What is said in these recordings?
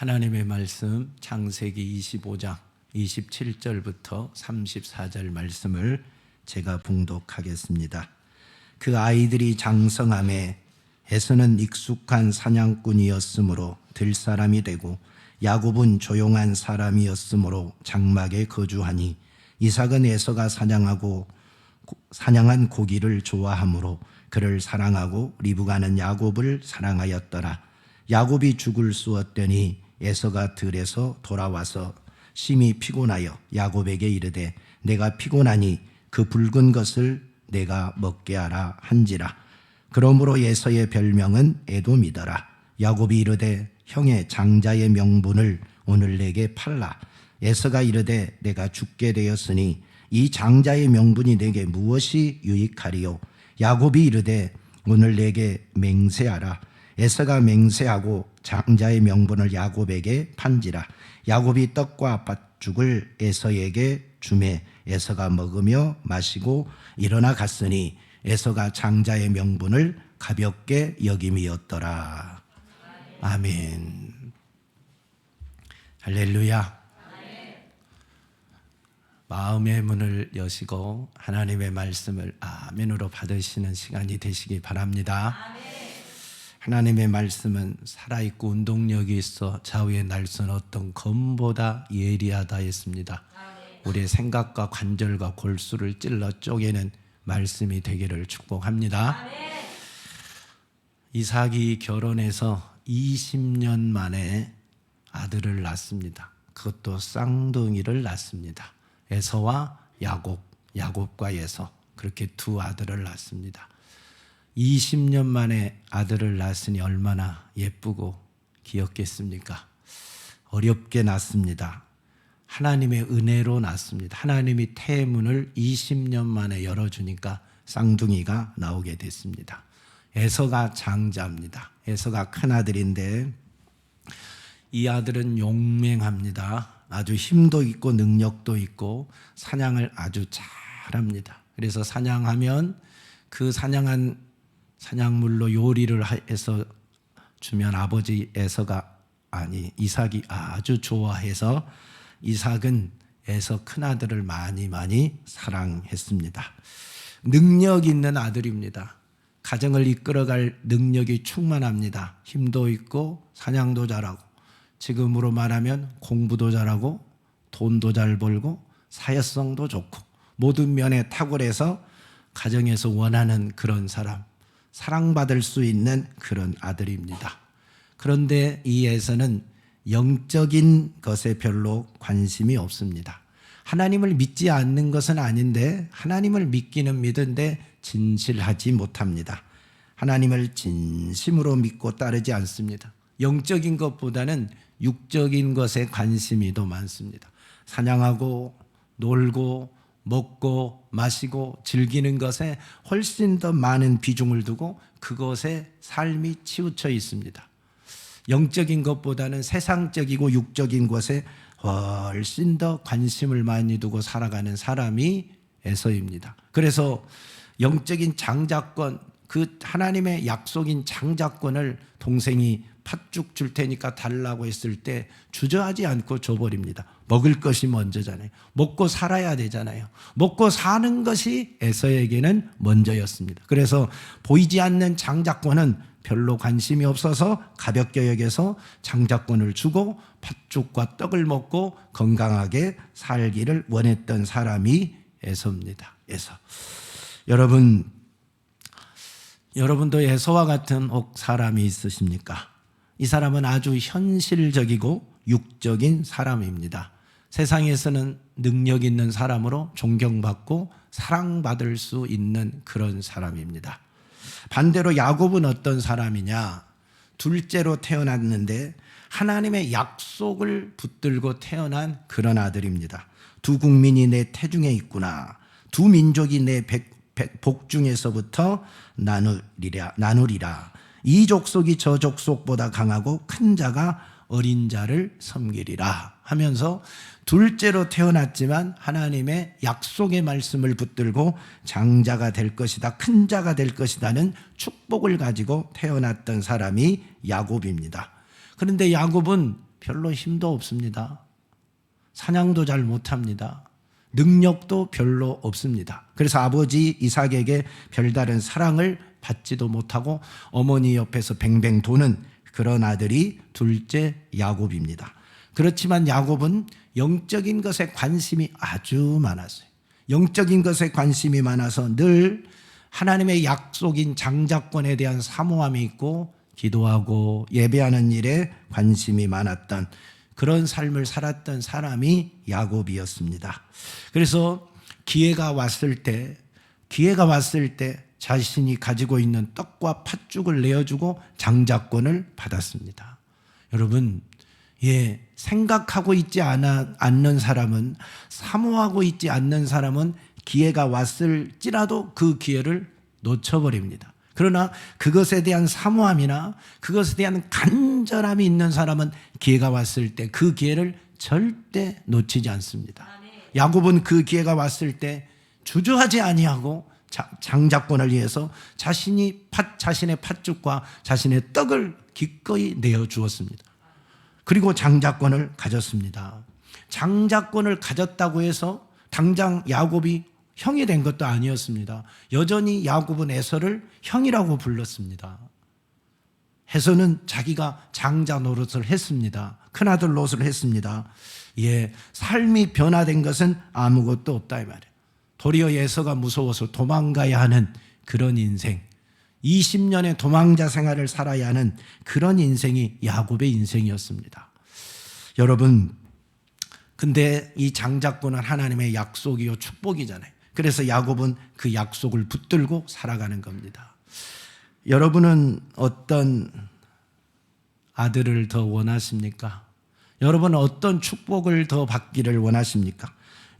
하나님의 말씀 창세기 25장 27절부터 34절 말씀을 제가 봉독하겠습니다. 그 아이들이 장성함에 에서는 익숙한 사냥꾼이었으므로 들사람이 되고 야곱은 조용한 사람이었으므로 장막에 거주하니 이삭은 에서가 사냥한 고기를 좋아하므로 그를 사랑하고 리브가는 야곱을 사랑하였더라. 야곱이 죽을 쑤었더니 에서가 들에서 돌아와서 심히 피곤하여 야곱에게 이르되 내가 피곤하니 그 붉은 것을 내가 먹게 하라 한지라. 그러므로 에서의 별명은 에돔이더라. 야곱이 이르되 형의 장자의 명분을 오늘 내게 팔라. 에서가 이르되 내가 죽게 되었으니 이 장자의 명분이 내게 무엇이 유익하리요. 야곱이 이르되 오늘 내게 맹세하라. 에서가 맹세하고 장자의 명분을 야곱에게 판지라. 야곱이 떡과 팥죽을 에서에게 주매 에서가 먹으며 마시고 일어나 갔으니 에서가 장자의 명분을 가볍게 여김이었더라. 아멘. 할렐루야. 마음의 문을 여시고 하나님의 말씀을 아멘으로 받으시는 시간이 되시기 바랍니다. 하나님의 말씀은 살아있고 운동력이 있어 좌우의 날선 어떤 검보다 예리하다 했습니다. 우리의 생각과 관절과 골수를 찔러 쪼개는 말씀이 되기를 축복합니다. 이삭이 결혼해서 20년 만에 아들을 낳습니다. 그것도 쌍둥이를 낳습니다. 에서와 야곱, 야곱과 에서, 그렇게 두 아들을 낳습니다. 20년 만에 아들을 낳았으니 얼마나 예쁘고 귀엽겠습니까? 어렵게 낳습니다. 하나님의 은혜로 낳습니다. 하나님이 태문을 20년 만에 열어주니까 쌍둥이가 나오게 됐습니다. 에서가 장자입니다. 에서가 큰아들인데 이 아들은 용맹합니다. 아주 힘도 있고 능력도 있고 사냥을 아주 잘합니다. 그래서 사냥하면 그 사냥한 사냥물로 요리를 해서 주면 아버지 이삭이 아주 좋아해서 이삭은 에서 큰아들을 많이 사랑했습니다. 능력 있는 아들입니다. 가정을 이끌어갈 능력이 충만합니다. 힘도 있고 사냥도 잘하고 지금으로 말하면 공부도 잘하고 돈도 잘 벌고 사회성도 좋고 모든 면에 탁월해서 가정에서 원하는 그런 사람, 사랑받을 수 있는 그런 아들입니다. 그런데 이 에서는 영적인 것에 별로 관심이 없습니다. 하나님을 믿지 않는 것은 아닌데 하나님을 믿기는 믿은데 진실하지 못합니다. 하나님을 진심으로 믿고 따르지 않습니다. 영적인 것보다는 육적인 것에 관심이 더 많습니다. 사냥하고 놀고 먹고 마시고 즐기는 것에 훨씬 더 많은 비중을 두고 그것에 삶이 치우쳐 있습니다. 영적인 것보다는 세상적이고 육적인 것에 훨씬 더 관심을 많이 두고 살아가는 사람이 에서입니다. 그래서 영적인 장자권, 그 하나님의 약속인 장자권을 동생이 팥죽 줄 테니까 달라고 했을 때 주저하지 않고 줘버립니다. 먹을 것이 먼저잖아요. 먹고 살아야 되잖아요. 먹고 사는 것이 에서에게는 먼저였습니다. 그래서 보이지 않는 장자권은 별로 관심이 없어서 가볍게 여겨서 장자권을 주고 팥죽과 떡을 먹고 건강하게 살기를 원했던 사람이 에서입니다. 에서. 여러분도 에서와 같은 사람이 있으십니까? 이 사람은 아주 현실적이고 육적인 사람입니다. 세상에서는 능력 있는 사람으로 존경받고 사랑받을 수 있는 그런 사람입니다. 반대로 야곱은 어떤 사람이냐? 둘째로 태어났는데 하나님의 약속을 붙들고 태어난 그런 아들입니다. 두 국민이 내 태중에 있구나. 두 민족이 내 복중에서부터 나누리라. 이 족속이 저 족속보다 강하고 큰 자가 어린 자를 섬기리라 하면서 둘째로 태어났지만 하나님의 약속의 말씀을 붙들고 장자가 될 것이다, 큰 자가 될 것이다는 축복을 가지고 태어났던 사람이 야곱입니다. 그런데 야곱은 별로 힘도 없습니다. 사냥도 잘 못합니다. 능력도 별로 없습니다. 그래서 아버지 이삭에게 별다른 사랑을 받지도 못하고 어머니 옆에서 뱅뱅 도는 그런 아들이 둘째 야곱입니다. 그렇지만 야곱은 영적인 것에 관심이 아주 많았어요. 영적인 것에 관심이 많아서 늘 하나님의 약속인 장자권에 대한 사모함이 있고 기도하고 예배하는 일에 관심이 많았던 그런 삶을 살았던 사람이 야곱이었습니다. 그래서 기회가 왔을 때 자신이 가지고 있는 떡과 팥죽을 내어주고 장자권을 받았습니다. 여러분, 생각하고 있지 않는 사람은, 사모하고 있지 않는 사람은 기회가 왔을지라도 그 기회를 놓쳐버립니다. 그러나 그것에 대한 사모함이나 그것에 대한 간절함이 있는 사람은 기회가 왔을 때 그 기회를 절대 놓치지 않습니다. 야곱은 그 기회가 왔을 때 주저하지 아니하고 장자권을 위해서 자신의 팥죽과 자신의 떡을 기꺼이 내어주었습니다. 그리고 장자권을 가졌습니다. 장자권을 가졌다고 해서 당장 야곱이 형이 된 것도 아니었습니다. 여전히 야곱은 에서를 형이라고 불렀습니다. 에서는 자기가 장자 노릇을 했습니다. 큰아들 노릇을 했습니다. 삶이 변화된 것은 아무것도 없다 이 말이에요. 도리어 에서가 무서워서 도망가야 하는 그런 인생, 20년의 도망자 생활을 살아야 하는 그런 인생이 야곱의 인생이었습니다. 여러분, 근데 이 장자권은 하나님의 약속이요 축복이잖아요. 그래서 야곱은 그 약속을 붙들고 살아가는 겁니다. 여러분은 어떤 아들을 더 원하십니까? 여러분은 어떤 축복을 더 받기를 원하십니까?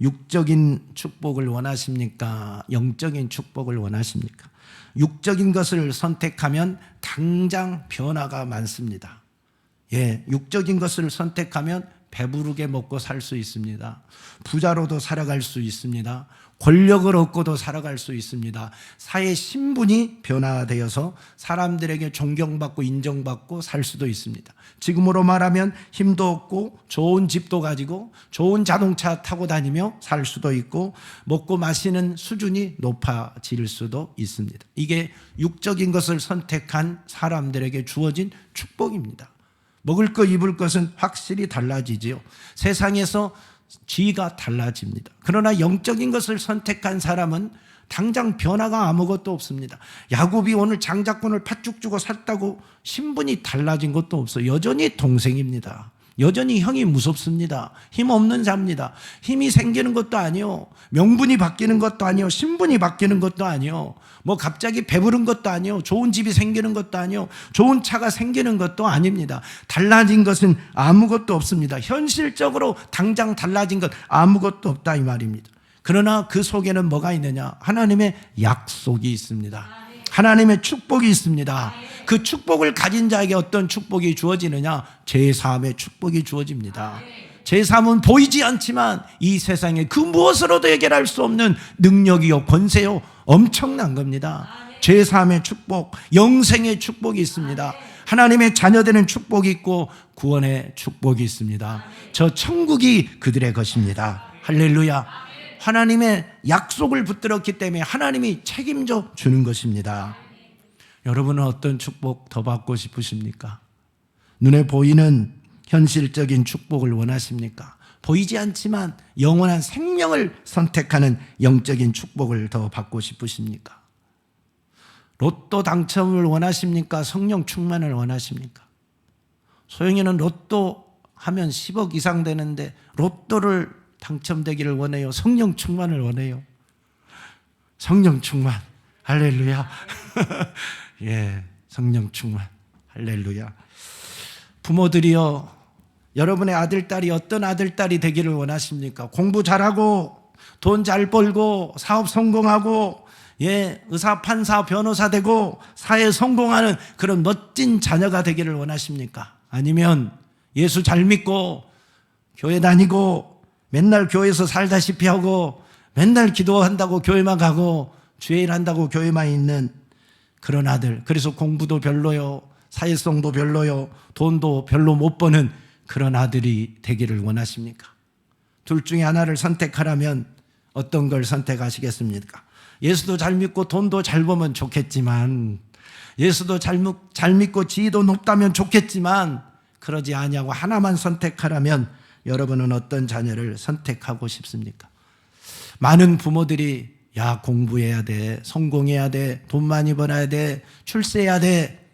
육적인 축복을 원하십니까? 영적인 축복을 원하십니까? 육적인 것을 선택하면 당장 변화가 많습니다. 육적인 것을 선택하면 배부르게 먹고 살 수 있습니다. 부자로도 살아갈 수 있습니다. 권력을 얻고도 살아갈 수 있습니다. 사회 신분이 변화되어서 사람들에게 존경받고 인정받고 살 수도 있습니다. 지금으로 말하면 힘도 얻고 좋은 집도 가지고 좋은 자동차 타고 다니며 살 수도 있고 먹고 마시는 수준이 높아질 수도 있습니다. 이게 육적인 것을 선택한 사람들에게 주어진 축복입니다. 먹을 것 입을 것은 확실히 달라지지요. 세상에서 지위가 달라집니다. 그러나 영적인 것을 선택한 사람은 당장 변화가 아무것도 없습니다. 야곱이 오늘 장자권을 팥죽 주고 샀다고 신분이 달라진 것도 없어요. 여전히 동생입니다. 여전히 형이 무섭습니다. 힘없는 자입니다. 힘이 생기는 것도 아니요, 명분이 바뀌는 것도 아니요, 신분이 바뀌는 것도 아니요, 뭐 갑자기 배부른 것도 아니요, 좋은 집이 생기는 것도 아니요, 좋은 차가 생기는 것도 아닙니다. 달라진 것은 아무것도 없습니다. 현실적으로 당장 달라진 것 아무것도 없다 이 말입니다. 그러나 그 속에는 뭐가 있느냐? 하나님의 약속이 있습니다. 하나님의 축복이 있습니다. 그 축복을 가진 자에게 어떤 축복이 주어지느냐? 제3의 축복이 주어집니다. 제3은 보이지 않지만 이 세상에 그 무엇으로도 해결할 수 없는 능력이요 권세요 엄청난 겁니다. 제3의 축복, 영생의 축복이 있습니다. 하나님의 자녀되는 축복이 있고 구원의 축복이 있습니다. 저 천국이 그들의 것입니다. 할렐루야. 하나님의 약속을 붙들었기 때문에 하나님이 책임져 주는 것입니다. 여러분은 어떤 축복 더 받고 싶으십니까? 눈에 보이는 현실적인 축복을 원하십니까? 보이지 않지만 영원한 생명을 선택하는 영적인 축복을 더 받고 싶으십니까? 로또 당첨을 원하십니까? 성령 충만을 원하십니까? 소영이는 로또 하면 10억 이상 되는데 로또를 당첨되기를 원해요? 성령 충만을 원해요? 성령 충만. 할렐루야. 성령 충만. 할렐루야. 부모들이요, 여러분의 아들, 딸이 어떤 아들, 딸이 되기를 원하십니까? 공부 잘하고 돈 잘 벌고 사업 성공하고 의사, 판사, 변호사 되고 사회에 성공하는 그런 멋진 자녀가 되기를 원하십니까? 아니면 예수 잘 믿고 교회 다니고 맨날 교회에서 살다시피 하고 맨날 기도한다고 교회만 가고 주일 한다고 교회만 있는 그런 아들, 그래서 공부도 별로요, 사회성도 별로요, 돈도 별로 못 버는 그런 아들이 되기를 원하십니까? 둘 중에 하나를 선택하라면 어떤 걸 선택하시겠습니까? 예수도 잘 믿고 돈도 잘 벌면 좋겠지만, 예수도 잘 믿고 지위도 높다면 좋겠지만, 그러지 아니하고 하나만 선택하라면 여러분은 어떤 자녀를 선택하고 싶습니까? 많은 부모들이 야, 공부해야 돼, 성공해야 돼, 돈 많이 벌어야 돼, 출세해야 돼,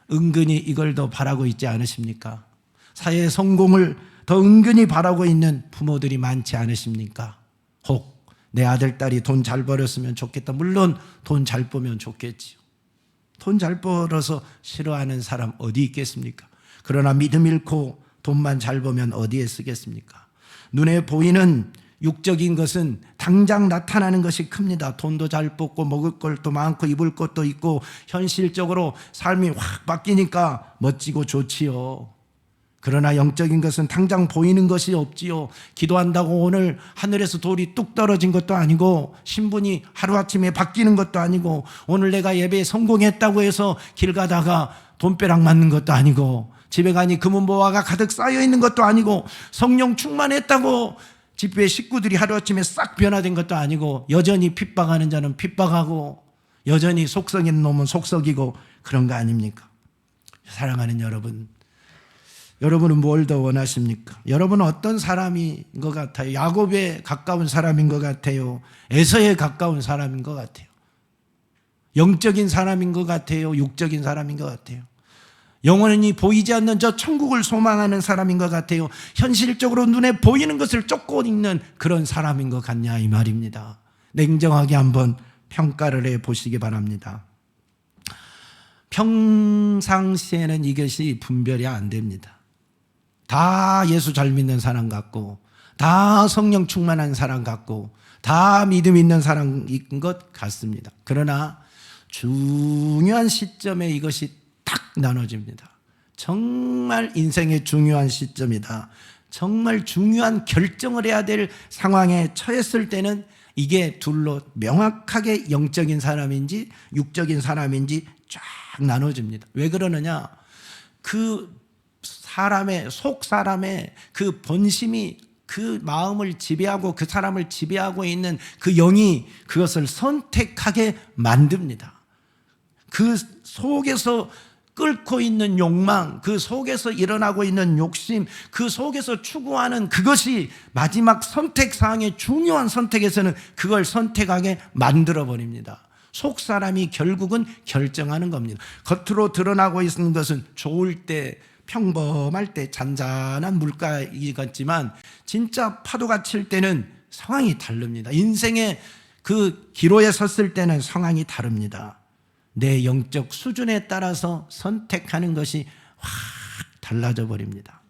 은근히 이걸 더 바라고 있지 않으십니까? 사회의 성공을 더 은근히 바라고 있는 부모들이 많지 않으십니까? 혹 내 아들, 딸이 돈 잘 벌었으면 좋겠다. 물론 돈 잘 벌면 좋겠지요. 돈 잘 벌어서 싫어하는 사람 어디 있겠습니까? 그러나 믿음 잃고 돈만 잘 벌면 어디에 쓰겠습니까? 눈에 보이는 육적인 것은 당장 나타나는 것이 큽니다. 돈도 잘 벌고 먹을 것도 많고 입을 것도 있고 현실적으로 삶이 확 바뀌니까 멋지고 좋지요. 그러나 영적인 것은 당장 보이는 것이 없지요. 기도한다고 오늘 하늘에서 돌이 뚝 떨어진 것도 아니고, 신분이 하루아침에 바뀌는 것도 아니고, 오늘 내가 예배에 성공했다고 해서 길 가다가 돈벼락 맞는 것도 아니고, 집에 가니 금은보화가 가득 쌓여 있는 것도 아니고, 성령 충만했다고 집회 식구들이 하루아침에 싹 변화된 것도 아니고, 여전히 핍박하는 자는 핍박하고, 여전히 속썩이는 놈은 속썩이고, 그런 거 아닙니까? 사랑하는 여러분, 여러분은 뭘 더 원하십니까? 여러분은 어떤 사람인 것 같아요? 야곱에 가까운 사람인 것 같아요? 에서에 가까운 사람인 것 같아요? 영적인 사람인 것 같아요? 육적인 사람인 것 같아요? 영원히 보이지 않는 저 천국을 소망하는 사람인 것 같아요? 현실적으로 눈에 보이는 것을 쫓고 있는 그런 사람인 것 같냐, 이 말입니다. 냉정하게 한번 평가를 해보시기 바랍니다. 평상시에는 이것이 분별이 안 됩니다. 다 예수 잘 믿는 사람 같고, 다 성령 충만한 사람 같고, 다 믿음 있는 사람인 것 같습니다. 그러나 중요한 시점에 이것이 딱 나눠집니다. 정말 인생의 중요한 시점이다. 정말 중요한 결정을 해야 될 상황에 처했을 때는 이게 둘로 명확하게 영적인 사람인지 육적인 사람인지 쫙 나눠집니다. 왜 그러느냐? 그 사람의 속 사람의 그 본심이 그 마음을 지배하고 그 사람을 지배하고 있는 그 영이 그것을 선택하게 만듭니다. 그 속에서 끓고 있는 욕망, 그 속에서 일어나고 있는 욕심, 그 속에서 추구하는 그것이 마지막 선택사항의 중요한 선택에서는 그걸 선택하게 만들어버립니다. 속 사람이 결국은 결정하는 겁니다. 겉으로 드러나고 있는 것은 좋을 때, 평범할 때 잔잔한 물가이 같지만 진짜 파도가 칠 때는 상황이 다릅니다. 인생의 그 기로에 섰을 때는 상황이 다릅니다. 내 영적 수준에 따라서 선택하는 것이 확 달라져 버립니다.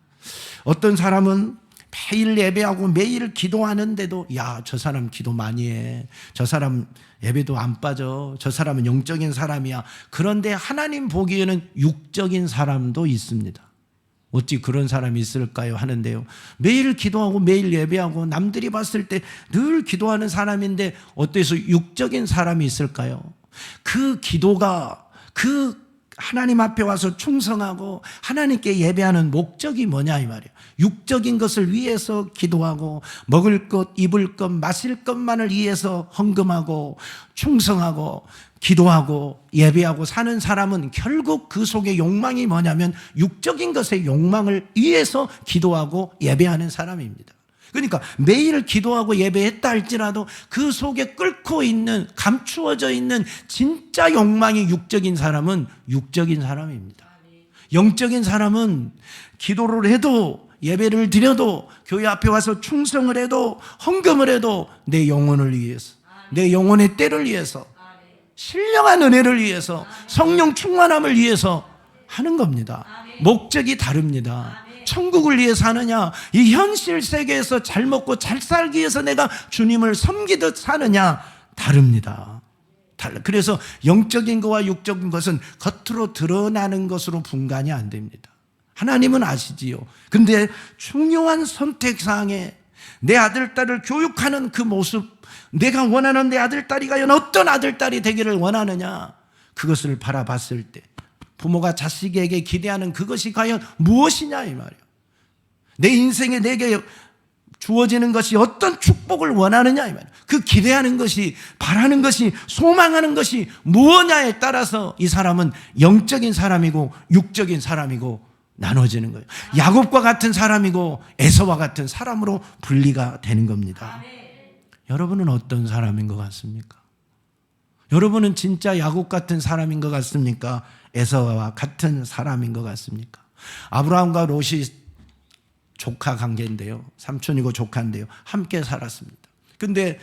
어떤 사람은 매일 예배하고 매일 기도하는데도 야, 저 사람 기도 많이 해. 저 사람 예배도 안 빠져. 저 사람은 영적인 사람이야. 그런데 하나님 보기에는 육적인 사람도 있습니다. 어찌 그런 사람이 있을까요? 하는데요, 매일 기도하고 매일 예배하고 남들이 봤을 때 늘 기도하는 사람인데 어때서 육적인 사람이 있을까요? 그 기도가 그 하나님 앞에 와서 충성하고 하나님께 예배하는 목적이 뭐냐 이 말이에요. 육적인 것을 위해서 기도하고 먹을 것, 입을 것, 마실 것만을 위해서 헌금하고 충성하고 기도하고 예배하고 사는 사람은 결국 그 속에 욕망이 뭐냐면 육적인 것의 욕망을 위해서 기도하고 예배하는 사람입니다. 그러니까 매일 기도하고 예배했다 할지라도 그 속에 끓고 있는, 감추어져 있는 진짜 욕망이 육적인 사람은 육적인 사람입니다. 영적인 사람은 기도를 해도 예배를 드려도 교회 앞에 와서 충성을 해도 헌금을 해도 내 영혼을 위해서, 내 영혼의 때를 위해서, 신령한 은혜를 위해서, 성령 충만함을 위해서 하는 겁니다. 목적이 다릅니다. 천국을 위해서 사느냐, 이 현실 세계에서 잘 먹고 잘 살기 위해서 내가 주님을 섬기듯 사느냐, 다릅니다. 그래서 영적인 것과 육적인 것은 겉으로 드러나는 것으로 분간이 안 됩니다. 하나님은 아시지요. 근데 중요한 선택사항에 내 아들, 딸을 교육하는 그 모습, 내가 원하는 내 아들, 딸이 과연 어떤 아들, 딸이 되기를 원하느냐, 그것을 바라봤을 때 부모가 자식에게 기대하는 그것이 과연 무엇이냐 이 말이에요. 내 인생에 내게 주어지는 것이 어떤 축복을 원하느냐 이 말이에요. 그 기대하는 것이, 바라는 것이, 소망하는 것이 무엇냐에 따라서 이 사람은 영적인 사람이고 육적인 사람이고 나눠지는 거예요. 야곱과 같은 사람이고 에서와 같은 사람으로 분리가 되는 겁니다. 여러분은 어떤 사람인 것 같습니까? 여러분은 진짜 야곱 같은 사람인 것 같습니까? 에서와 같은 사람인 것 같습니까? 아브라함과 롯이 조카 관계인데요. 삼촌이고 조카인데요. 함께 살았습니다. 근데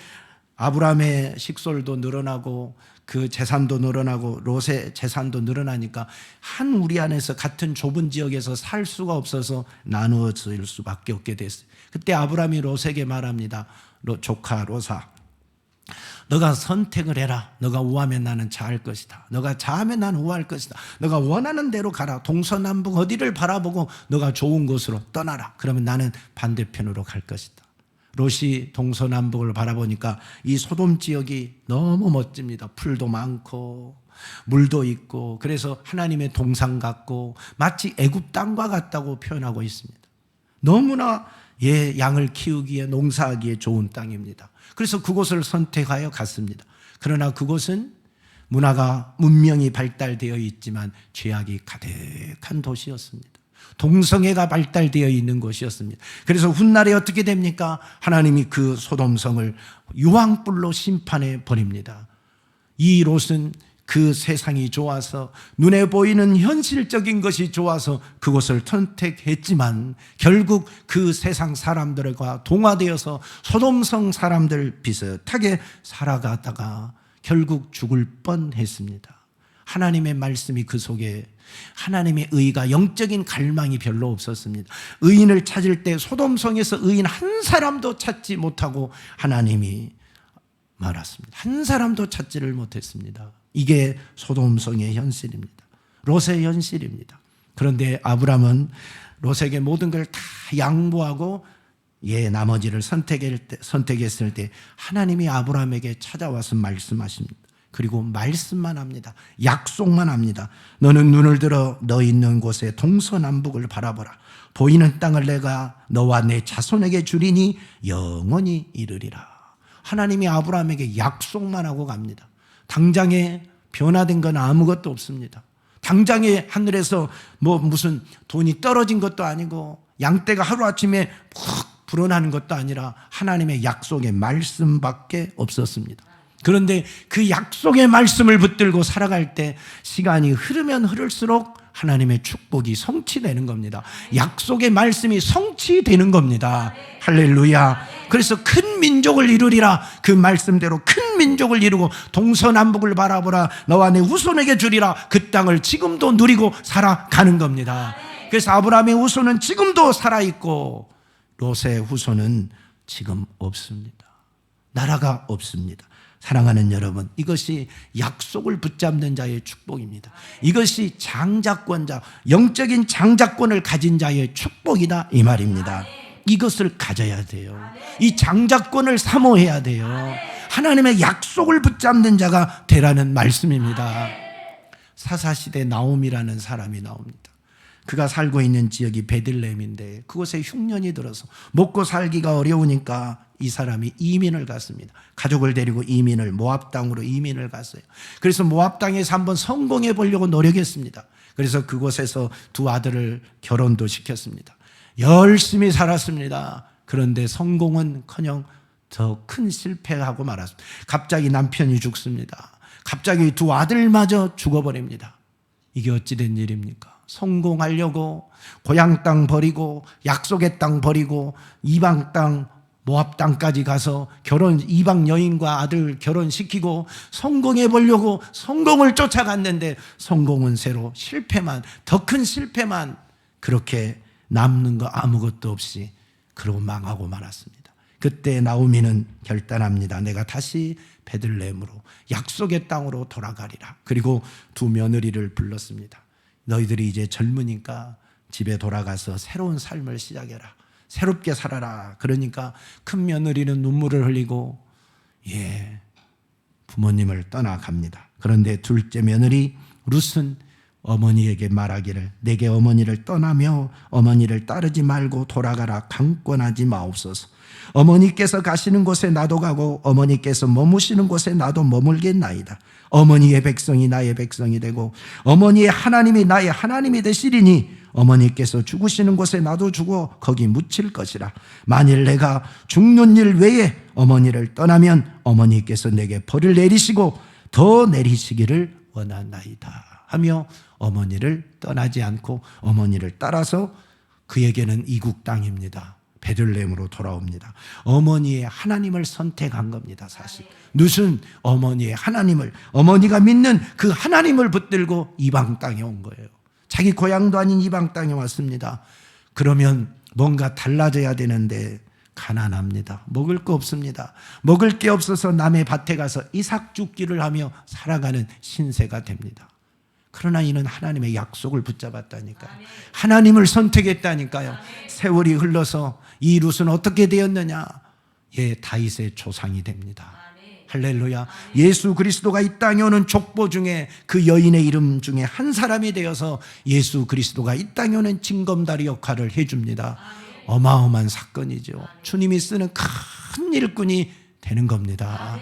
아브라함의 식솔도 늘어나고 그 재산도 늘어나고 롯의 재산도 늘어나니까 한 우리 안에서 같은 좁은 지역에서 살 수가 없어서 나누어질 수밖에 없게 됐어요. 그때 아브라함이 롯에게 말합니다. 조카 롯아, 너가 선택을 해라. 너가 우하면 나는 자할 것이다. 너가 자하면 나는 우할 것이다. 너가 원하는 대로 가라. 동서남북 어디를 바라보고 너가 좋은 곳으로 떠나라. 그러면 나는 반대편으로 갈 것이다. 롯이 동서남북을 바라보니까 이 소돔 지역이 너무 멋집니다. 풀도 많고 물도 있고, 그래서 하나님의 동산 같고 마치 애굽 땅과 같다고 표현하고 있습니다. 너무나 양을 키우기에, 농사하기에 좋은 땅입니다. 그래서 그곳을 선택하여 갔습니다. 그러나 그곳은 문명이 발달되어 있지만 죄악이 가득한 도시였습니다. 동성애가 발달되어 있는 곳이었습니다. 그래서 훗날에 어떻게 됩니까? 하나님이 그 소돔성을 유황불로 심판해 버립니다. 이 롯은 그 세상이 좋아서, 눈에 보이는 현실적인 것이 좋아서 그곳을 선택했지만 결국 그 세상 사람들과 동화되어서 소돔성 사람들 비슷하게 살아가다가 결국 죽을 뻔했습니다. 하나님의 말씀이 그 속에, 하나님의 의가, 영적인 갈망이 별로 없었습니다. 의인을 찾을 때 소돔성에서 의인 한 사람도 찾지 못하고 하나님이 말았습니다. 한 사람도 찾지를 못했습니다. 이게 소돔성의 현실입니다. 롯의 현실입니다. 그런데 아브람은 롯에게 모든 걸 다 양보하고 나머지를 선택했을 때 하나님이 아브람에게 찾아와서 말씀하십니다. 그리고 말씀만 합니다. 약속만 합니다. 너는 눈을 들어 너 있는 곳에 동서남북을 바라보라. 보이는 땅을 내가 너와 내 자손에게 주리니 영원히 이르리라. 하나님이 아브람에게 약속만 하고 갑니다. 당장에 변화된 건 아무것도 없습니다. 당장에 하늘에서 무슨 돈이 떨어진 것도 아니고 양떼가 하루아침에 푹 불어나는 것도 아니라 하나님의 약속의 말씀밖에 없었습니다. 그런데 그 약속의 말씀을 붙들고 살아갈 때 시간이 흐르면 흐를수록 하나님의 축복이 성취되는 겁니다. 약속의 말씀이 성취되는 겁니다. 할렐루야. 그래서 큰 민족을 이루리라. 그 말씀대로 큰 민족을 이루고 동서남북을 바라보라. 너와 내 후손에게 주리라. 그 땅을 지금도 누리고 살아가는 겁니다. 그래서 아브라함의 후손은 지금도 살아있고 롯의 후손은 지금 없습니다. 나라가 없습니다. 사랑하는 여러분, 이것이 약속을 붙잡는 자의 축복입니다. 이것이 장자권자, 영적인 장자권을 가진 자의 축복이다 이 말입니다. 이것을 가져야 돼요. 이 장자권을 사모해야 돼요. 하나님의 약속을 붙잡는 자가 되라는 말씀입니다. 사사시대 나옴이라는 사람이 나옵니다. 그가 살고 있는 지역이 베들레헴인데 그곳에 흉년이 들어서 먹고 살기가 어려우니까 이 사람이 이민을 갔습니다. 가족을 데리고 모압 땅으로 이민을 갔어요. 그래서 모압 땅에서 한번 성공해 보려고 노력했습니다. 그래서 그곳에서 두 아들을 결혼도 시켰습니다. 열심히 살았습니다. 그런데 성공은커녕 더 큰 실패하고 말았습니다. 갑자기 남편이 죽습니다. 갑자기 두 아들마저 죽어버립니다. 이게 어찌된 일입니까? 성공하려고 고향 땅 버리고 약속의 땅 버리고 이방 땅 모압 땅까지 가서 이방 여인과 아들 결혼시키고 성공해 보려고 성공을 쫓아갔는데 성공은 새로 실패만, 더 큰 실패만, 그렇게 남는 거 아무것도 없이 그러고 망하고 말았습니다. 그때 나오미는 결단합니다. 내가 다시 베들레헴으로 약속의 땅으로 돌아가리라. 그리고 두 며느리를 불렀습니다. 너희들이 이제 젊으니까 집에 돌아가서 새로운 삶을 시작해라. 새롭게 살아라. 그러니까 큰 며느리는 눈물을 흘리고 부모님을 떠나갑니다. 그런데 둘째 며느리 룻은 어머니에게 말하기를 내게 어머니를 떠나며 어머니를 따르지 말고 돌아가라 강권하지 마옵소서. 어머니께서 가시는 곳에 나도 가고 어머니께서 머무시는 곳에 나도 머물겠나이다. 어머니의 백성이 나의 백성이 되고 어머니의 하나님이 나의 하나님이 되시리니 어머니께서 죽으시는 곳에 나도 죽어 거기 묻힐 것이라. 만일 내가 죽는 일 외에 어머니를 떠나면 어머니께서 내게 벌을 내리시고 더 내리시기를 원하나이다 하며 어머니를 떠나지 않고 어머니를 따라서 그에게는 이국 땅입니다. 베들레헴으로 돌아옵니다. 어머니의 하나님을 선택한 겁니다. 사실 룻은 어머니의 하나님을, 어머니가 믿는 그 하나님을 붙들고 이방 땅에 온 거예요. 자기 고향도 아닌 이방 땅에 왔습니다. 그러면 뭔가 달라져야 되는데 가난합니다. 먹을 거 없습니다. 먹을 게 없어서 남의 밭에 가서 이삭 줍기를 하며 살아가는 신세가 됩니다. 그러나 이는 하나님의 약속을 붙잡았다니까요. 하나님을 선택했다니까요. 세월이 흘러서 이 룻은 어떻게 되었느냐? 다윗의 조상이 됩니다. 할렐루야. 예수 그리스도가 이 땅에 오는 족보 중에 그 여인의 이름 중에 한 사람이 되어서 예수 그리스도가 이 땅에 오는 징검다리 역할을 해줍니다. 어마어마한 사건이죠. 주님이 쓰는 큰 일꾼이 되는 겁니다.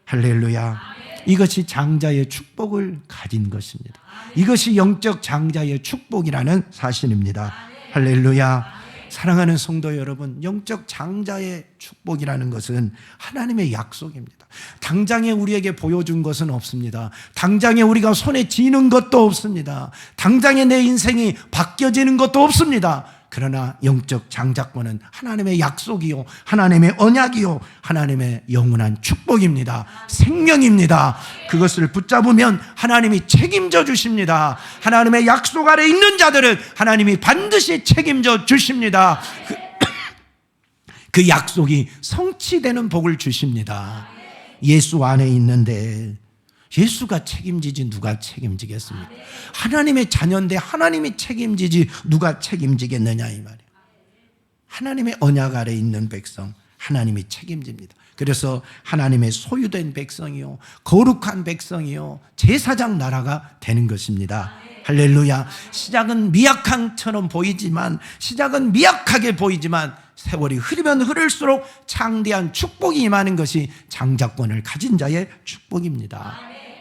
할렐루야. 이것이 장자의 축복을 가진 것입니다. 이것이 영적 장자의 축복이라는 사실입니다. 할렐루야. 사랑하는 성도 여러분, 영적 장자의 축복이라는 것은 하나님의 약속입니다. 당장에 우리에게 보여준 것은 없습니다. 당장에 우리가 손에 쥐는 것도 없습니다. 당장에 내 인생이 바뀌어지는 것도 없습니다. 그러나 영적 장자권은 하나님의 약속이요, 하나님의 언약이요, 하나님의 영원한 축복입니다. 생명입니다. 그것을 붙잡으면 하나님이 책임져 주십니다. 하나님의 약속 아래 있는 자들은 하나님이 반드시 책임져 주십니다. 그 약속이 성취되는 복을 주십니다. 예수 안에 있는데 예수가 책임지지 누가 책임지겠습니까? 하나님의 자녀인데 하나님이 책임지지 누가 책임지겠느냐 이 말이에요. 하나님의 언약 아래 있는 백성 하나님이 책임집니다. 그래서 하나님의 소유된 백성이요, 거룩한 백성이요, 제사장 나라가 되는 것입니다. 할렐루야. 시작은 미약한처럼 보이지만, 시작은 미약하게 보이지만 세월이 흐르면 흐를수록 창대한 축복이 임하는 것이 장자권을 가진 자의 축복입니다.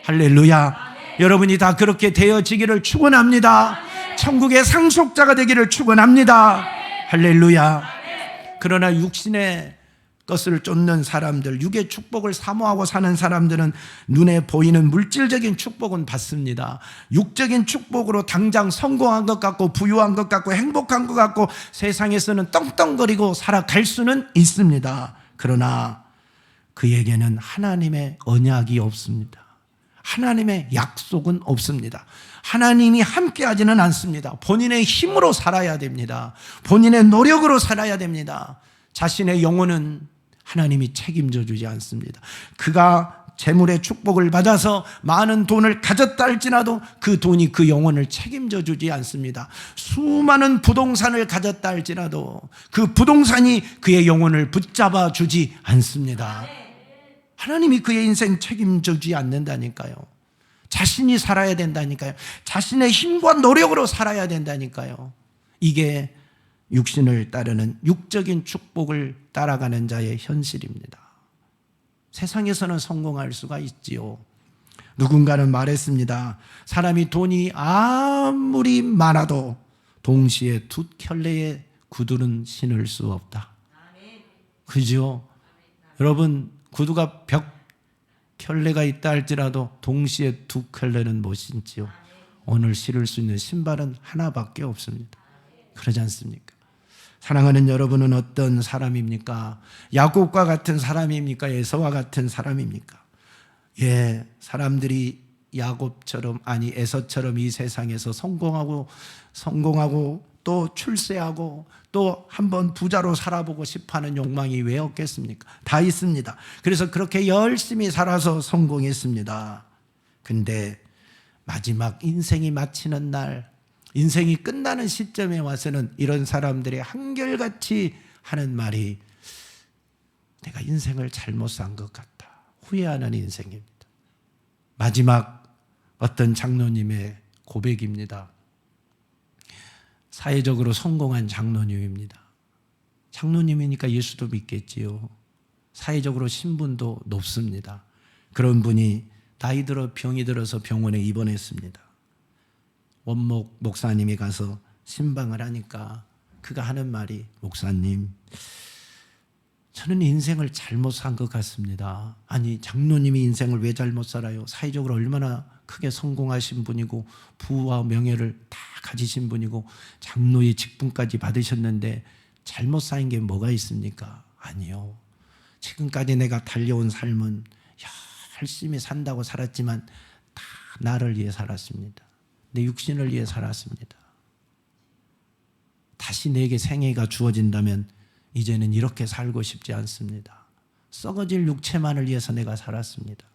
할렐루야. 여러분이 다 그렇게 되어지기를 축원합니다. 천국의 상속자가 되기를 축원합니다. 할렐루야. 그러나 육신의 것을 쫓는 사람들, 육의 축복을 사모하고 사는 사람들은 눈에 보이는 물질적인 축복은 받습니다. 육적인 축복으로 당장 성공한 것 같고 부유한 것 같고 행복한 것 같고 세상에서는 떵떵거리고 살아갈 수는 있습니다. 그러나 그에게는 하나님의 언약이 없습니다. 하나님의 약속은 없습니다. 하나님이 함께하지는 않습니다. 본인의 힘으로 살아야 됩니다. 본인의 노력으로 살아야 됩니다. 자신의 영혼은 하나님이 책임져 주지 않습니다. 그가 재물의 축복을 받아서 많은 돈을 가졌다 할지라도 그 돈이 그 영혼을 책임져 주지 않습니다. 수많은 부동산을 가졌다 할지라도 그 부동산이 그의 영혼을 붙잡아 주지 않습니다. 하나님이 그의 인생 책임져 주지 않는다니까요. 자신이 살아야 된다니까요. 자신의 힘과 노력으로 살아야 된다니까요. 이게 육신을 따르는 육적인 축복을 따라가는 자의 현실입니다. 세상에서는 성공할 수가 있지요. 누군가는 말했습니다. 사람이 돈이 아무리 많아도 동시에 두 켤레의 구두는 신을 수 없다. 그죠? 여러분, 구두가 100켤레가 있다 할지라도 동시에 두 켤레는 못 신지요. 오늘 신을 수 있는 신발은 하나밖에 없습니다. 그러지 않습니까? 사랑하는 여러분은 어떤 사람입니까? 야곱과 같은 사람입니까? 에서와 같은 사람입니까? 사람들이 야곱처럼, 아니 에서처럼 이 세상에서 성공하고 또 출세하고 또 한번 부자로 살아보고 싶어하는 욕망이 왜 없겠습니까? 다 있습니다. 그래서 그렇게 열심히 살아서 성공했습니다. 근데 마지막 인생이 마치는 날, 인생이 끝나는 시점에 와서는 이런 사람들이 한결같이 하는 말이 내가 인생을 잘못 산 것 같다. 후회하는 인생입니다. 마지막 어떤 장로님의 고백입니다. 사회적으로 성공한 장로님입니다. 장로님이니까 예수도 믿겠지요. 사회적으로 신분도 높습니다. 그런 분이 나이 들어 병이 들어서 병원에 입원했습니다. 원목 목사님이 가서 신방을 하니까 그가 하는 말이, 목사님, 저는 인생을 잘못 산 것 같습니다. 아니, 장로님이 인생을 왜 잘못 살아요? 사회적으로 얼마나 크게 성공하신 분이고 부와 명예를 다 가지신 분이고 장로의 직분까지 받으셨는데 잘못 산 게 뭐가 있습니까? 아니요. 지금까지 내가 달려온 삶은 열심히 산다고 살았지만 다 나를 위해 살았습니다. 내 육신을 위해 살았습니다. 다시 내게 생애가 주어진다면 이제는 이렇게 살고 싶지 않습니다. 썩어질 육체만을 위해서 내가 살았습니다.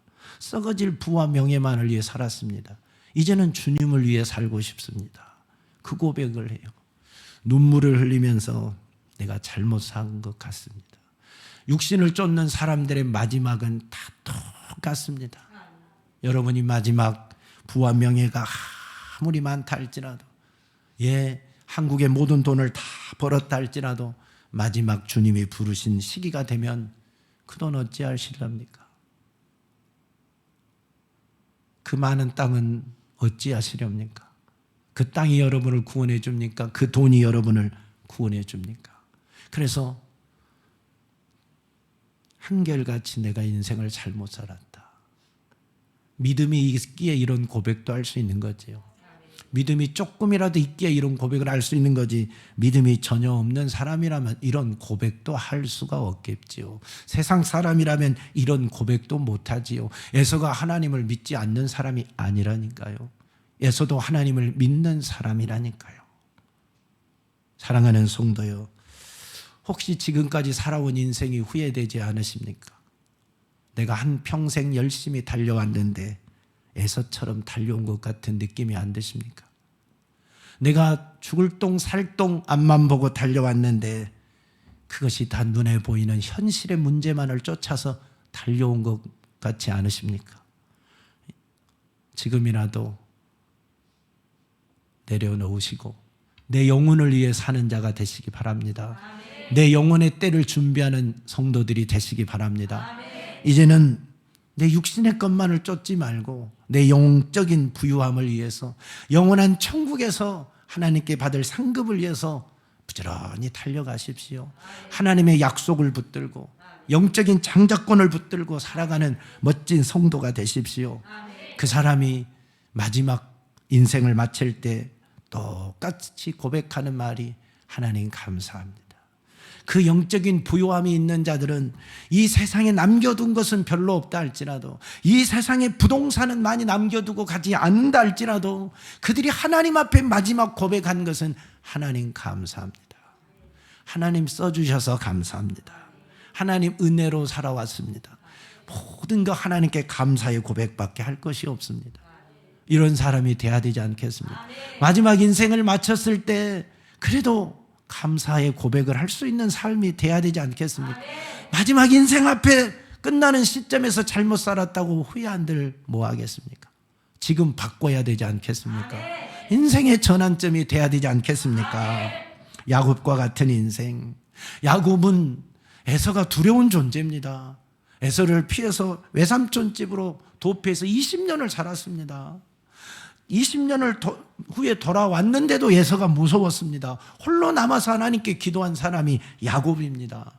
썩어질 부와 명예만을 위해 살았습니다. 이제는 주님을 위해 살고 싶습니다. 그 고백을 해요. 눈물을 흘리면서 내가 잘못 산 것 같습니다. 육신을 쫓는 사람들의 마지막은 다 똑같습니다. 여러분이 마지막 부와 명예가 아무리 많다 할지라도, 한국의 모든 돈을 다 벌었다 할지라도 마지막 주님이 부르신 시기가 되면 그 돈 어찌하시렵니까? 그 많은 땅은 어찌하시렵니까? 그 땅이 여러분을 구원해 줍니까? 그 돈이 여러분을 구원해 줍니까? 그래서 한결같이 내가 인생을 잘못 살았다. 믿음이 있기에 이런 고백도 할 수 있는 거지요. 믿음이 조금이라도 있기에 이런 고백을 할 수 있는 거지, 믿음이 전혀 없는 사람이라면 이런 고백도 할 수가 없겠지요. 세상 사람이라면 이런 고백도 못하지요. 에서가 하나님을 믿지 않는 사람이 아니라니까요. 에서도 하나님을 믿는 사람이라니까요. 사랑하는 성도요, 혹시 지금까지 살아온 인생이 후회되지 않으십니까? 내가 한평생 열심히 달려왔는데 에서처럼 달려온 것 같은 느낌이 안 드십니까? 내가 죽을 똥 살 똥 앞만 보고 달려왔는데 그것이 다 눈에 보이는 현실의 문제만을 쫓아서 달려온 것 같지 않으십니까? 지금이라도 내려놓으시고 내 영혼을 위해 사는 자가 되시기 바랍니다. 내 영혼의 때를 준비하는 성도들이 되시기 바랍니다. 이제는 내 육신의 것만을 쫓지 말고 내 영적인 부유함을 위해서, 영원한 천국에서 하나님께 받을 상급을 위해서 부지런히 달려가십시오. 하나님의 약속을 붙들고 영적인 장자권을 붙들고 살아가는 멋진 성도가 되십시오. 그 사람이 마지막 인생을 마칠 때 똑같이 고백하는 말이, 하나님 감사합니다. 그 영적인 부요함이 있는 자들은 이 세상에 남겨둔 것은 별로 없다 할지라도, 이 세상에 부동산은 많이 남겨두고 가지 않는다 할지라도 그들이 하나님 앞에 마지막 고백한 것은, 하나님 감사합니다. 하나님 써주셔서 감사합니다. 하나님 은혜로 살아왔습니다. 모든 거 하나님께 감사의 고백밖에 할 것이 없습니다. 이런 사람이 돼야 되지 않겠습니까? 마지막 인생을 마쳤을 때 그래도 감사의 고백을 할 수 있는 삶이 돼야 되지 않겠습니까? 마지막 인생 앞에 끝나는 시점에서 잘못 살았다고 후회한들 뭐 하겠습니까? 지금 바꿔야 되지 않겠습니까? 인생의 전환점이 돼야 되지 않겠습니까? 야곱과 같은 인생. 야곱은 에서가 두려운 존재입니다. 에서를 피해서 외삼촌 집으로 도피해서 20년을 살았습니다. 20년을 후에 돌아왔는데도 에서가 무서웠습니다. 홀로 남아서 하나님께 기도한 사람이 야곱입니다.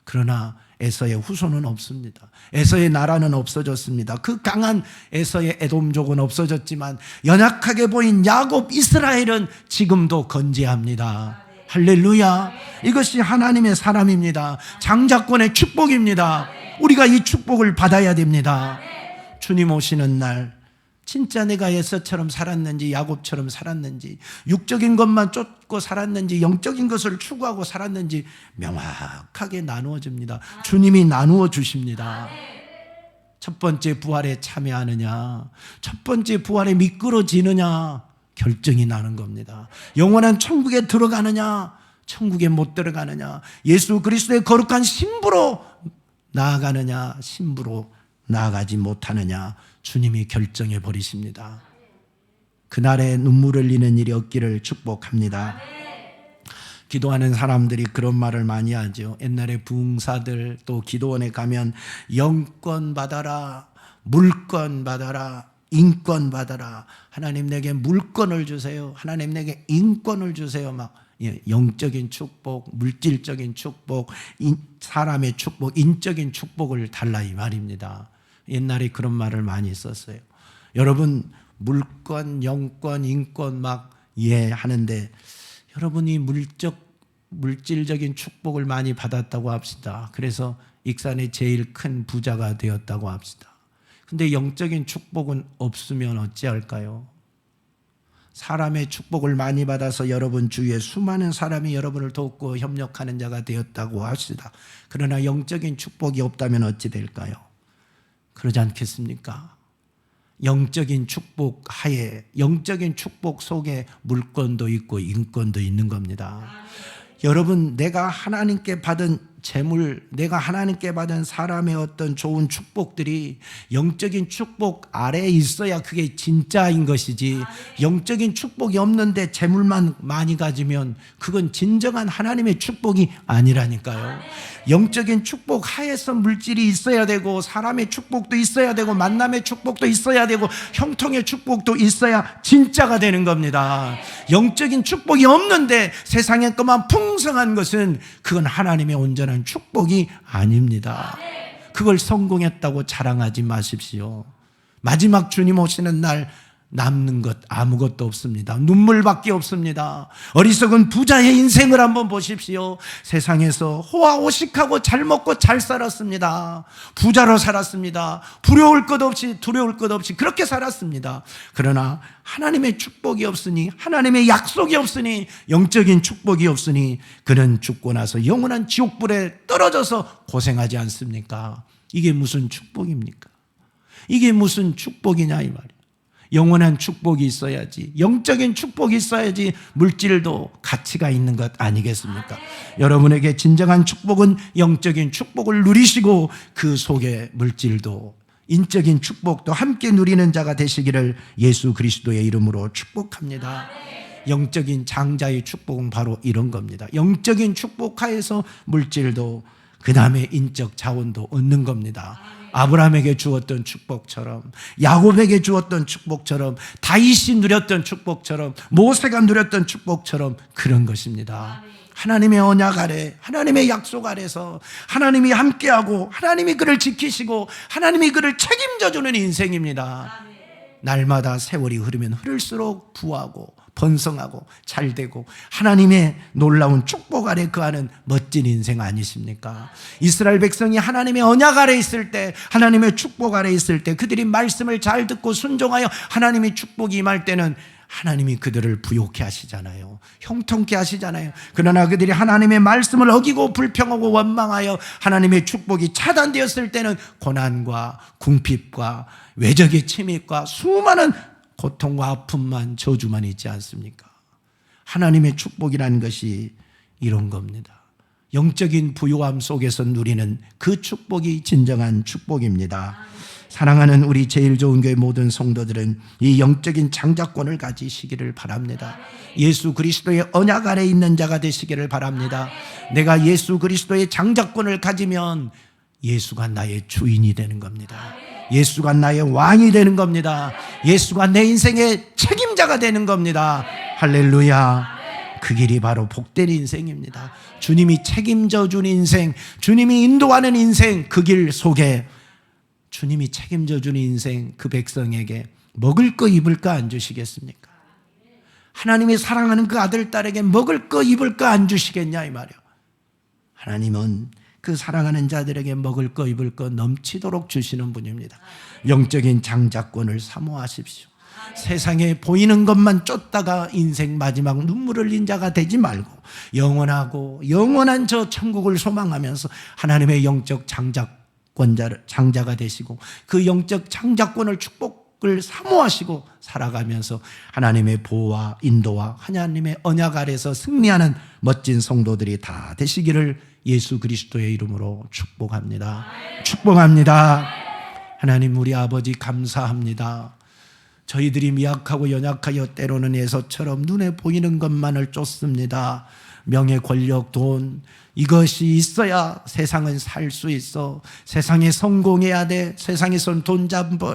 그러나 에서의 후손은 없습니다. 에서의 나라는 없어졌습니다. 그 강한 에서의 에돔족은 없어졌지만 연약하게 보인 야곱 이스라엘은 지금도 건재합니다. 할렐루야. 이것이 하나님의 사람입니다. 장자권의 축복입니다. 우리가 이 축복을 받아야 됩니다. 주님 오시는 날 진짜 내가 에서처럼 살았는지 야곱처럼 살았는지, 육적인 것만 쫓고 살았는지 영적인 것을 추구하고 살았는지 명확하게 나누어집니다. 주님이 나누어 주십니다. 첫 번째 부활에 참여하느냐, 첫 번째 부활에 미끄러지느냐 결정이 나는 겁니다. 영원한 천국에 들어가느냐, 천국에 못 들어가느냐, 예수 그리스도의 거룩한 신부로 나아가느냐, 신부로 나아가지 못하느냐, 주님이 결정해 버리십니다. 그날에 눈물 흘리는 일이 없기를 축복합니다. 기도하는 사람들이 그런 말을 많이 하죠. 옛날에 부흥사들 또 기도원에 가면 영권 받아라, 물권 받아라, 인권 받아라. 하나님 내게 물권을 주세요. 하나님 내게 인권을 주세요. 막 영적인 축복, 물질적인 축복, 사람의 축복, 인적인 축복을 달라 이 말입니다. 옛날에 그런 말을 많이 썼어요. 여러분 물권, 영권, 인권 막 하는데 여러분이 물질적인 축복을 많이 받았다고 합시다. 그래서 익산의 제일 큰 부자가 되었다고 합시다. 근데 영적인 축복은 없으면 어찌할까요? 사람의 축복을 많이 받아서 여러분 주위에 수많은 사람이 여러분을 돕고 협력하는 자가 되었다고 합시다. 그러나 영적인 축복이 없다면 어찌 될까요? 그러지 않겠습니까? 영적인 축복 하에, 영적인 축복 속에 물권도 있고 인권도 있는 겁니다. 여러분, 내가 하나님께 받은 재물, 내가 하나님께 받은 사람의 어떤 좋은 축복들이 영적인 축복 아래에 있어야 그게 진짜인 것이지, 영적인 축복이 없는데 재물만 많이 가지면 그건 진정한 하나님의 축복이 아니라니까요. 영적인 축복 하에서 물질이 있어야 되고, 사람의 축복도 있어야 되고, 만남의 축복도 있어야 되고, 형통의 축복도 있어야 진짜가 되는 겁니다. 영적인 축복이 없는데 세상에 것만 풍성한 것은 그건 하나님의 온전한 축복이 아닙니다. 그걸 성공했다고 자랑하지 마십시오. 마지막 주님 오시는 날 남는 것 아무것도 없습니다. 눈물밖에 없습니다. 어리석은 부자의 인생을 한번 보십시오. 세상에서 호화호식하고 잘 먹고 잘 살았습니다. 부자로 살았습니다. 두려울 것 없이 그렇게 살았습니다. 그러나 하나님의 축복이 없으니, 하나님의 약속이 없으니, 영적인 축복이 없으니 그는 죽고 나서 영원한 지옥불에 떨어져서 고생하지 않습니까? 이게 무슨 축복입니까? 이게 무슨 축복이냐 이 말이에요. 영원한 축복이 있어야지, 영적인 축복이 있어야지 물질도 가치가 있는 것 아니겠습니까? 여러분에게 진정한 축복은 영적인 축복을 누리시고 그 속에 물질도, 인적인 축복도 함께 누리는 자가 되시기를 예수 그리스도의 이름으로 축복합니다. 영적인 장자의 축복은 바로 이런 겁니다. 영적인 축복 하에서 물질도, 그 다음에 인적 자원도 얻는 겁니다. 아브라함에게 주었던 축복처럼, 야곱에게 주었던 축복처럼, 다윗이 누렸던 축복처럼, 모세가 누렸던 축복처럼 그런 것입니다. 하나님의 언약 아래, 하나님의 약속 아래서 하나님이 함께하고 하나님이 그를 지키시고 하나님이 그를 책임져 주는 인생입니다. 날마다 세월이 흐르면 흐를수록 부하고 번성하고 잘되고 하나님의 놀라운 축복 아래 거하는 멋진 인생 아니십니까? 이스라엘 백성이 하나님의 언약 아래 있을 때, 하나님의 축복 아래 있을 때, 그들이 말씀을 잘 듣고 순종하여 하나님의 축복이 임할 때는 하나님이 그들을 부욕해 하시잖아요. 형통케 하시잖아요. 그러나 그들이 하나님의 말씀을 어기고 불평하고 원망하여 하나님의 축복이 차단되었을 때는 고난과 궁핍과 외적의 침입과 수많은 고통과 아픔만, 저주만 있지 않습니까? 하나님의 축복이라는 것이 이런 겁니다. 영적인 부요함 속에서 누리는 그 축복이 진정한 축복입니다. 사랑하는 우리 제일 좋은 교회 모든 성도들은 이 영적인 장자권을 가지시기를 바랍니다. 예수 그리스도의 언약 아래 있는 자가 되시기를 바랍니다. 내가 예수 그리스도의 장자권을 가지면 예수가 나의 주인이 되는 겁니다. 예수가 나의 왕이 되는 겁니다. 예수가 내 인생의 책임자가 되는 겁니다. 할렐루야. 그 길이 바로 복된 인생입니다. 주님이 책임져 준 인생, 주님이 인도하는 인생, 그 길 속에 주님이 책임져 준 인생, 그 백성에게 먹을 거 입을 거 안 주시겠습니까? 하나님이 사랑하는 그 아들, 딸에게 먹을 거 입을 거 안 주시겠냐 이 말이에요. 하나님은 그 사랑하는 자들에게 먹을 거 입을 거 넘치도록 주시는 분입니다. 영적인 장자권을 사모하십시오. 세상에 보이는 것만 쫓다가 인생 마지막 눈물 흘린 자가 되지 말고 영원하고 영원한 저 천국을 소망하면서 하나님의 영적 장자가 되시고 그 영적 장자권을 축복을 사모하시고 살아가면서 하나님의 보호와 인도와 하나님의 언약 아래서 승리하는 멋진 성도들이 다 되시기를 예수 그리스도의 이름으로 축복합니다. 축복합니다. 하나님 우리 아버지 감사합니다. 저희들이 미약하고 연약하여 때로는 에서처럼 눈에 보이는 것만을 쫓습니다. 명예, 권력, 돈, 이것이 있어야 세상은 살 수 있어. 세상에 성공해야 돼. 세상에선 돈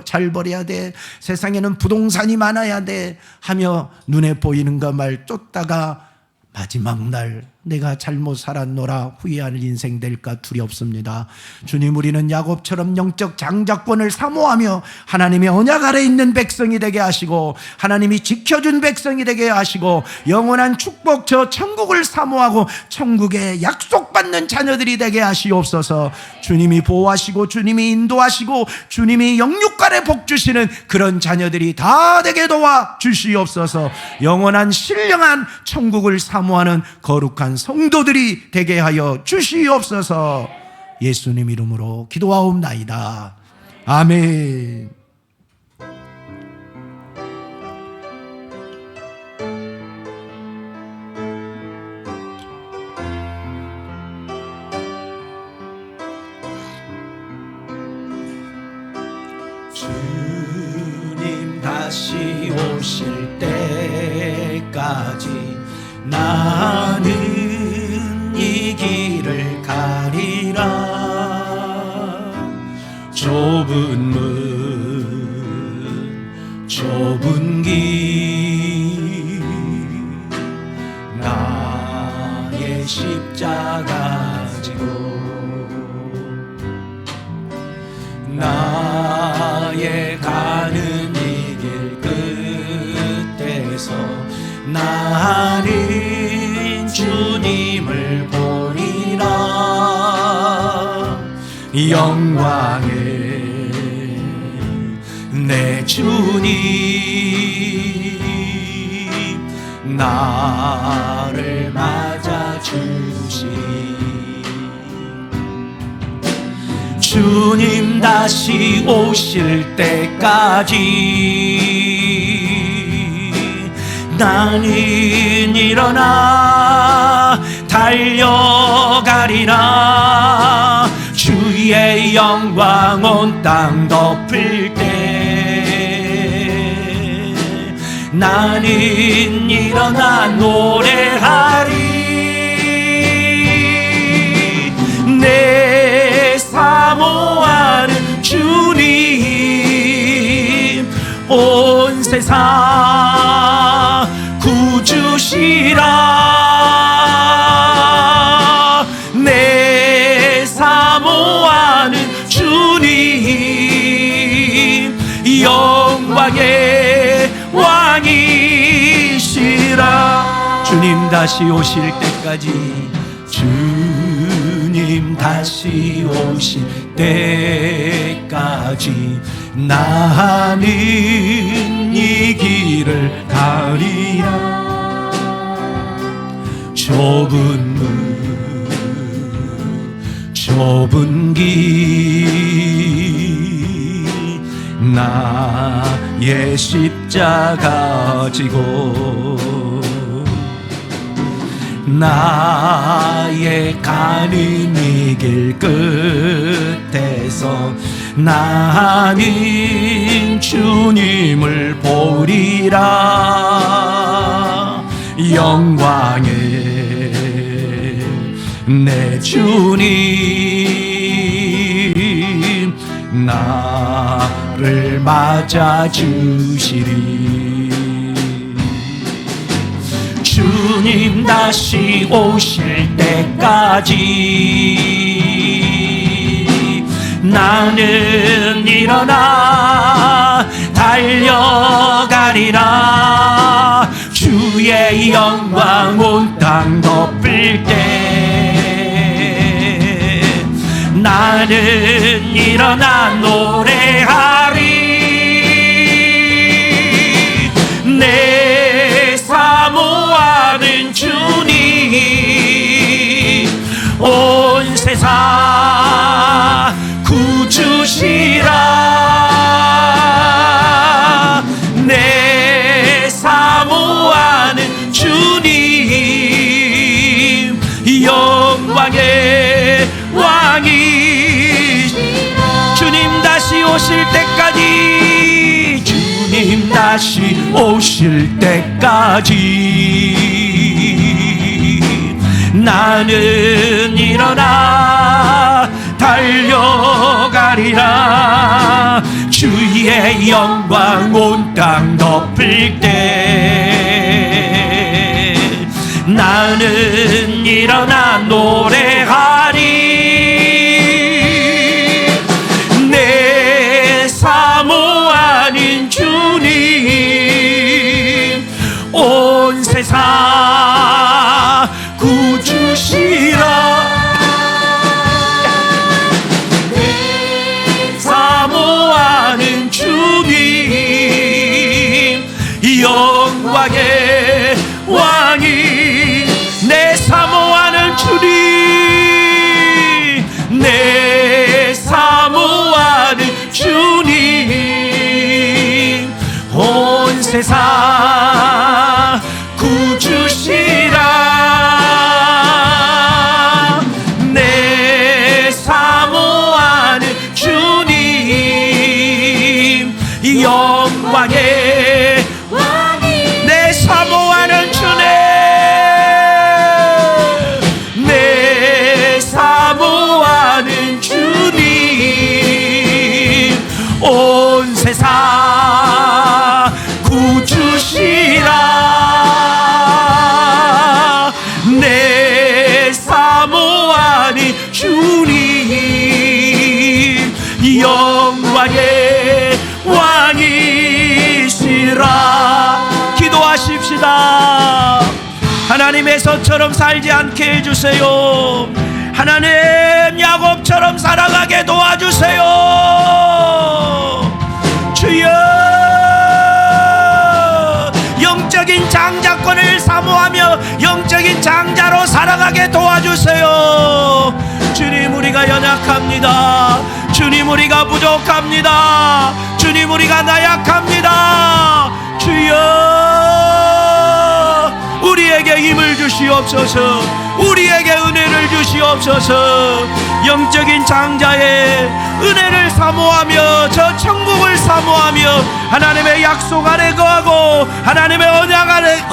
잘 벌어야 돼. 세상에는 부동산이 많아야 돼 하며 눈에 보이는 것만 쫓다가 마지막 날 내가 잘못 살았노라 후회할 인생 될까 두렵습니다. 주님, 우리는 야곱처럼 영적 장자권을 사모하며 하나님의 언약 아래 있는 백성이 되게 하시고 하나님이 지켜준 백성이 되게 하시고 영원한 축복 저 천국을 사모하고 천국에 약속받는 자녀들이 되게 하시옵소서. 주님이 보호하시고 주님이 인도하시고 주님이 영육간에 복 주시는 그런 자녀들이 다 되게 도와 주시옵소서. 영원한 신령한 천국을 사모하는 거룩한 성도들이 되게 하여 주시옵소서. 예수님 이름으로 기도하옵나이다. 아멘. 주님 다시 오실 때까지 나는 이 길을 가리라. 좁은 문 좁은 길 나의 십자가 지고 나의 가는 이 길 끝에서 나는 주님을 보리라. 영광의 내 주님 나를 맞아주시리. 주님 다시 오실 때까지 나는 일어나 달려가리라. 주의 영광 온 땅 덮을 때 나는 일어나 노래하리. 내 사모하는 주님 온 세상 구주시라. 내 사모하는 주님 영광의 왕이시라. 주님 다시 오실 때까지 주님 다시 오실 때까지 나는 이 길을 가리라. 좁은 문 좁은 길 나의 십자가 지고 나의 가는 이 길 끝에서 나는 주님을 보리라. 영광의 내 주님 나를 맞아주시리. 주님 다시 오실 때까지 나는 일어나 달려가리라. 주의 영광 온 땅 덮을 때 나는 일어나 노래하리. 내 사모하는 주님 온 세상 구주시라. 내 사모하는 주님 영광의 왕이 주님 다시 오실 때까지 주님 다시 오실 때까지 나는 일어나 달려가리라. 주의 영광 온 땅 덮을 때 나는 일어나 노래하리. 내 사모 아닌 주님 온 세상 구주시라. 내 사모하는 주님 영광의 왕이 내 사모하는 주님 내 사모하는 주님 온 세상 구주시라. 내 사모하는 주님 영광의 왕이 내 사모하는 주님 내 사모하는 주님 온 세상 구주시라. 내 사모하는 주님 영광의 왕이시라. 기도하십시다. 하나님 에서처럼 살지 않게 해주세요. 하나님 야곱처럼 살아가게 도와주세요. 주여 영적인 장자권을 사모하며 영적인 장자로 살아가게 도와주세요. 주님 우리가 연약합니다. 주님 우리가 부족합니다. 주님 우리가 나약합니다. 주여 우리에게 힘을 주시옵소서. 우리에게 은혜를 주시옵소서. 영적인 장자의 은혜를 사모하며 저 천국을 사모하며 하나님의 약속 안에 거하고 하나님의 언약 안에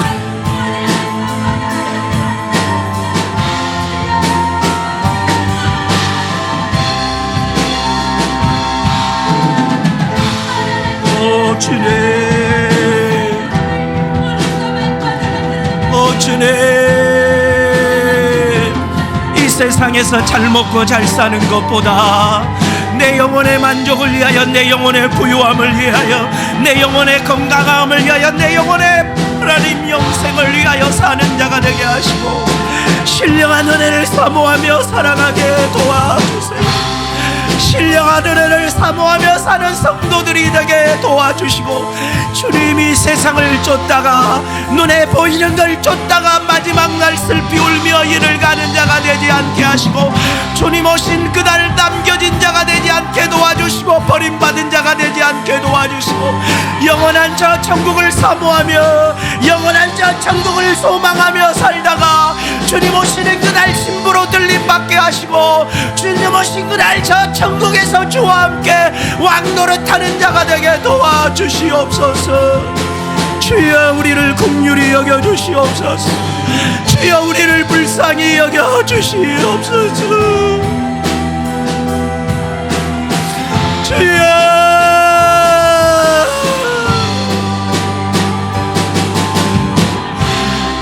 오 주님 오 주님 이 세상에서 잘 먹고 잘 사는 것보다 내 영혼의 만족을 위하여 내 영혼의 부유함을 위하여 내 영혼의 건강함을 위하여 내 영혼의 하나님 영생을 위하여 사는 자가 되게 하시고 신령한 은혜를 사모하며 살아가게 도와주세요. 신령한 은혜를 사모하며 사는 성도들이 되게 도와주시고 주님이 세상을 쫓다가 눈에 보이는 걸 쫓다가 마지막 날 슬피 울며 이를 가는 자가 되지 않게 하시고 주님 오신 그날 남겨진 자가 되지 않게 도와주시고 버림받은 자가 되지 않게 도와주시고 영원한 저 천국을 사모하며 영원한 저 천국을 소망하며 살다가 주님 오시는 그날 신부로 들림받게 하시고 주님 오신 그날 저 천국에서 주와 함께 왕노릇하는 자가 되게 도와주시옵소서. 주여 우리를 긍휼히 여겨주시옵소서. 주여 우리를 불쌍히 여겨주시옵소서. 주여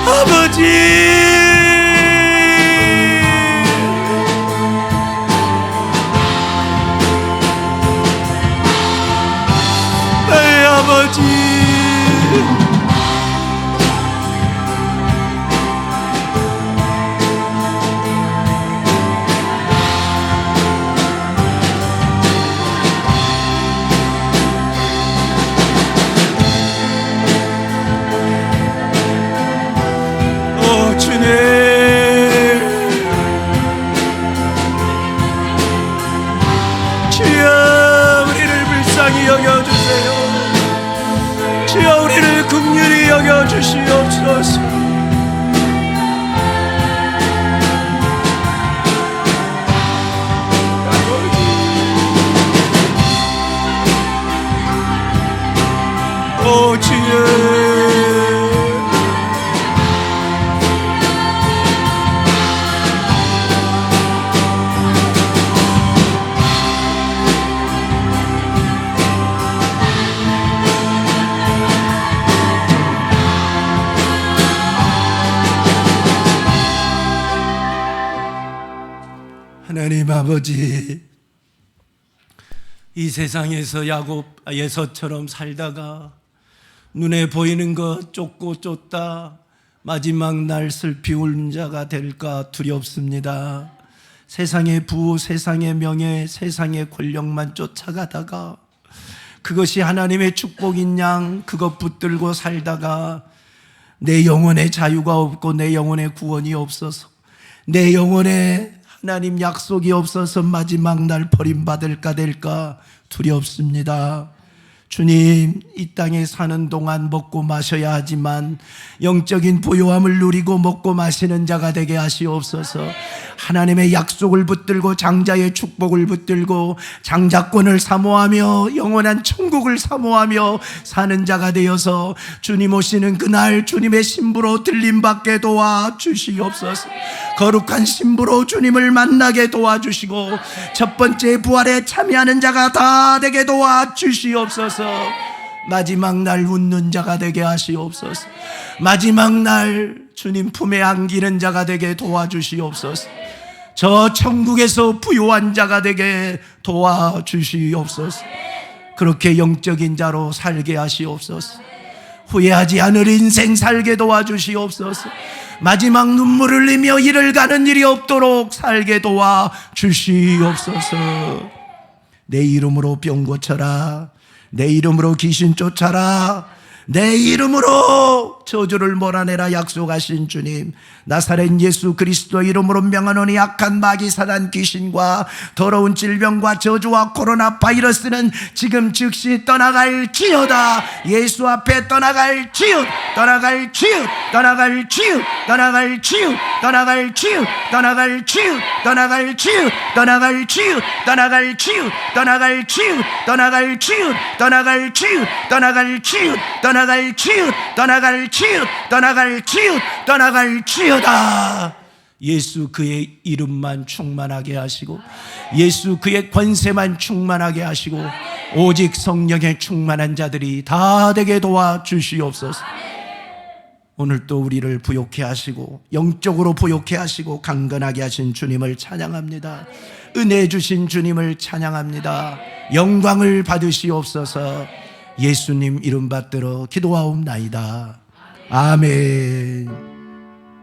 아버지 아버지 오 주님 주여 우리를 불쌍히 여겨주세요. 주여 우리를 긍휼히 여겨주시옵소서. 오 하나님 아버지, 이 세상에서 야곱, 예서처럼 살다가 눈에 보이는 것 쫓고 쫓다 마지막 날 슬피 울는 자가 될까 두렵습니다. 세상의 부, 세상의 명예, 세상의 권력만 쫓아가다가 그것이 하나님의 축복인 양 그것 붙들고 살다가 내 영혼의 자유가 없고 내 영혼의 구원이 없어서 내 영혼에 하나님 약속이 없어서 마지막 날 버림받을까 될까 두렵습니다. 주님, 이 땅에 사는 동안 먹고 마셔야 하지만 영적인 부요함을 누리고 먹고 마시는 자가 되게 하시옵소서. 하나님의 약속을 붙들고 장자의 축복을 붙들고 장자권을 사모하며 영원한 천국을 사모하며 사는 자가 되어서 주님 오시는 그날 주님의 신부로 들림받게 도와주시옵소서. 거룩한 신부로 주님을 만나게 도와주시고 첫 번째 부활에 참여하는 자가 다 되게 도와주시옵소서. 마지막 날 웃는 자가 되게 하시옵소서. 마지막 날 주님 품에 안기는 자가 되게 도와주시옵소서. 저 천국에서 부요한 자가 되게 도와주시옵소서. 그렇게 영적인 자로 살게 하시옵소서. 후회하지 않을 인생 살게 도와주시옵소서. 마지막 눈물을 흘리며 일을 가는 일이 없도록 살게 도와주시옵소서. 내 이름으로 병 고쳐라. 내 이름으로 귀신 쫓아라. 내 이름으로 저주를 몰아내라 약속하신 주님, 나사렛 예수 그리스도 이름으로 명하노니 악한 마귀 사단 귀신과 더러운 질병과 저주와 코로나 바이러스는 지금 즉시 떠나갈지어다. 예수 앞에 떠나갈지어다. 떠나갈지어다. 떠나갈지어다. 떠나갈지어다. 떠나갈지어다. 떠나갈지어다. 떠나갈지어다. 떠나갈지어다. 떠나갈지어다. 떠나갈지어다. 떠나갈지어다. 떠나갈지어다. 떠나갈지어다. 떠나갈 치읓, 떠나갈 치읓, 떠나갈 치읓, 떠나갈 치읓다. 예수 그의 이름만 충만하게 하시고 예수 그의 권세만 충만하게 하시고 오직 성령에 충만한 자들이 다 되게 도와주시옵소서. 오늘 또 우리를 부욕해 하시고 영적으로 부욕해 하시고 강건하게 하신 주님을 찬양합니다. 은혜 주신 주님을 찬양합니다. 영광을 받으시옵소서. 예수님 이름 받들어 기도하옵나이다. 아멘.